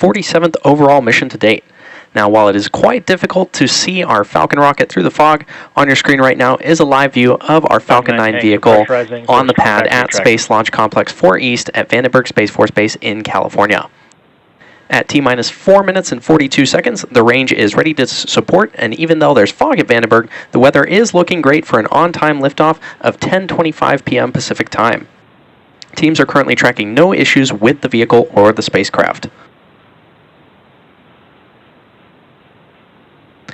47th overall mission to date. Now, while it is quite difficult to see our Falcon rocket through the fog, on your screen right now is a live view of our Falcon 9 vehicle on the pad at Space Launch Complex 4 East at Vandenberg Space Force Base in California. At T-minus 4 minutes and 42 seconds, the range is ready to support, and even though there's fog at Vandenberg, the weather is looking great for an on-time liftoff of 10:25 p.m. Pacific time. Teams are currently tracking no issues with the vehicle or the spacecraft.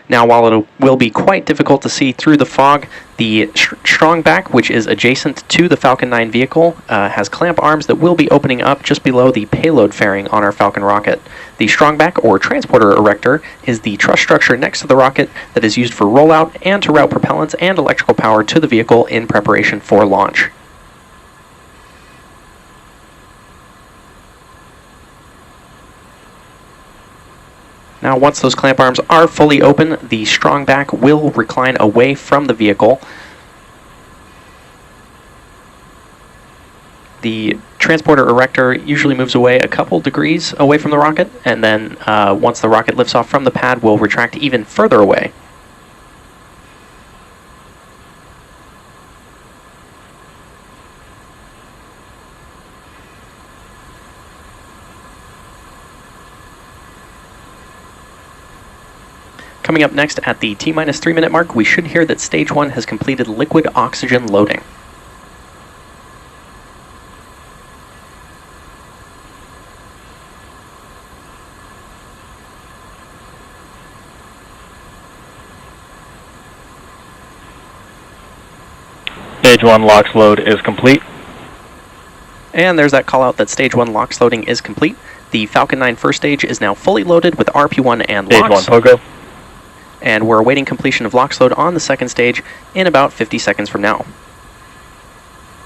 Now, while it will be quite difficult to see through the fog, the strong back, which is adjacent to the Falcon 9 vehicle, has clamp arms that will be opening up just below the payload fairing on our Falcon rocket. The strong back, or transporter erector, is the truss structure next to the rocket that is used for rollout and to route propellants and electrical power to the vehicle in preparation for launch. Now, once those clamp arms are fully open, the strong back will recline away from the vehicle. The transporter erector usually moves away a couple degrees away from the rocket, and then once the rocket lifts off from the pad, will retract even further away. Coming up next at the T-minus 3 minute mark, we should hear that Stage 1 has completed liquid oxygen loading. Stage 1 LOX load is complete. And there's that call out that Stage 1 LOX loading is complete. The Falcon 9 first stage is now fully loaded with RP1 and LOX. Stage 1 POGO. And we're awaiting completion of LOX load on the second stage in about 50 seconds from now.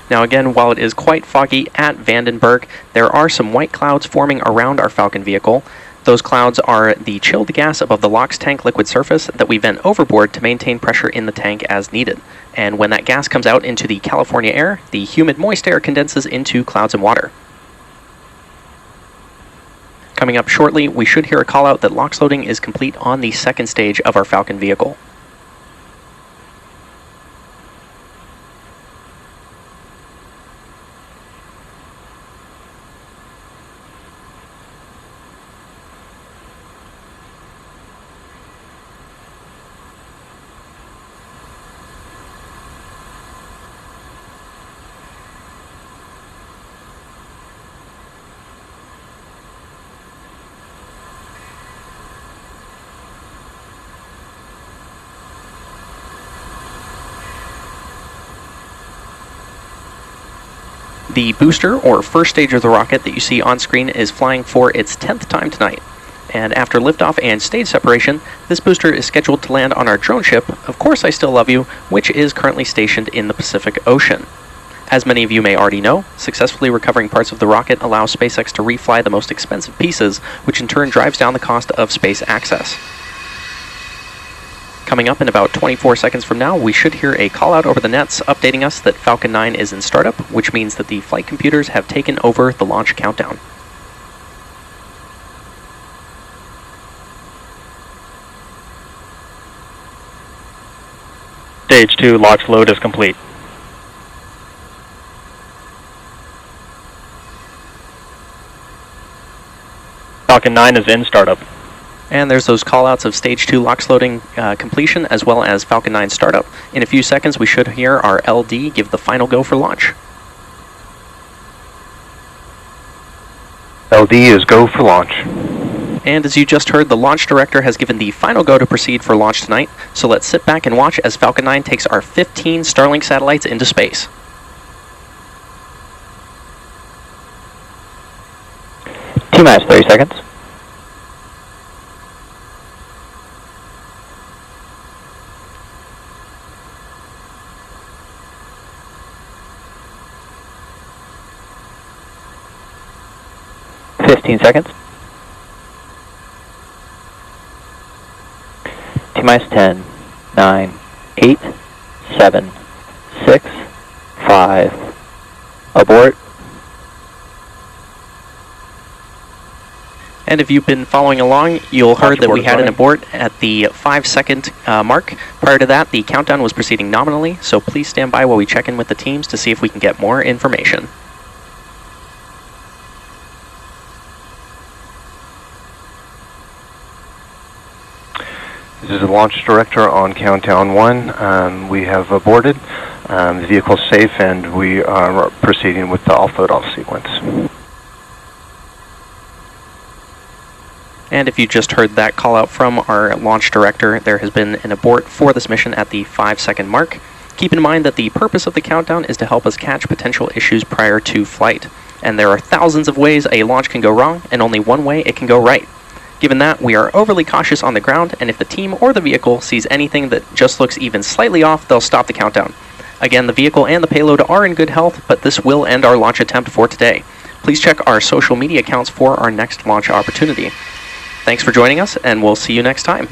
Now again, while it is quite foggy at Vandenberg, there are some white clouds forming around our Falcon vehicle. Those clouds are the chilled gas above the LOX tank liquid surface that we vent overboard to maintain pressure in the tank as needed. And when that gas comes out into the California air, the humid moist air condenses into clouds and water. Coming up shortly, we should hear a call out that LOX loading is complete on the second stage of our Falcon vehicle. The booster, or first stage of the rocket that you see on screen, is flying for its 10th time tonight. And after liftoff and stage separation, this booster is scheduled to land on our drone ship, Of Course I Still Love You, which is currently stationed in the Pacific Ocean. As many of you may already know, successfully recovering parts of the rocket allows SpaceX to refly the most expensive pieces, which in turn drives down the cost of space access. Coming up in about 24 seconds from now, we should hear a call out over the nets updating us that Falcon 9 is in startup, which means that the flight computers have taken over the launch countdown. Stage 2 LOX load is complete. Falcon 9 is in startup. And there's those callouts of Stage 2 LOX loading completion, as well as Falcon 9 startup. In a few seconds, we should hear our LD give the final go for launch. LD is go for launch. And as you just heard, the launch director has given the final go to proceed for launch tonight. So let's sit back and watch as Falcon 9 takes our 15 Starlink satellites into space. T-minus 30 seconds. Seconds. T-minus 10, 9, 8, 7, 6, 5, abort. And if you've been following along, you'll heard that we had an abort at the 5-second mark. Prior to that, the countdown was proceeding nominally, so please stand by while we check in with the teams to see if we can get more information. This is the launch director on countdown 1. We have aborted. The vehicle is safe, and we are proceeding with the offload off sequence. And if you just heard that call out from our launch director, there has been an abort for this mission at the 5-second mark. Keep in mind that the purpose of the countdown is to help us catch potential issues prior to flight. And there are thousands of ways a launch can go wrong, and only one way it can go right. Given that, we are overly cautious on the ground, and if the team or the vehicle sees anything that just looks even slightly off, they'll stop the countdown. Again, the vehicle and the payload are in good health, but this will end our launch attempt for today. Please check our social media accounts for our next launch opportunity. Thanks for joining us, and we'll see you next time.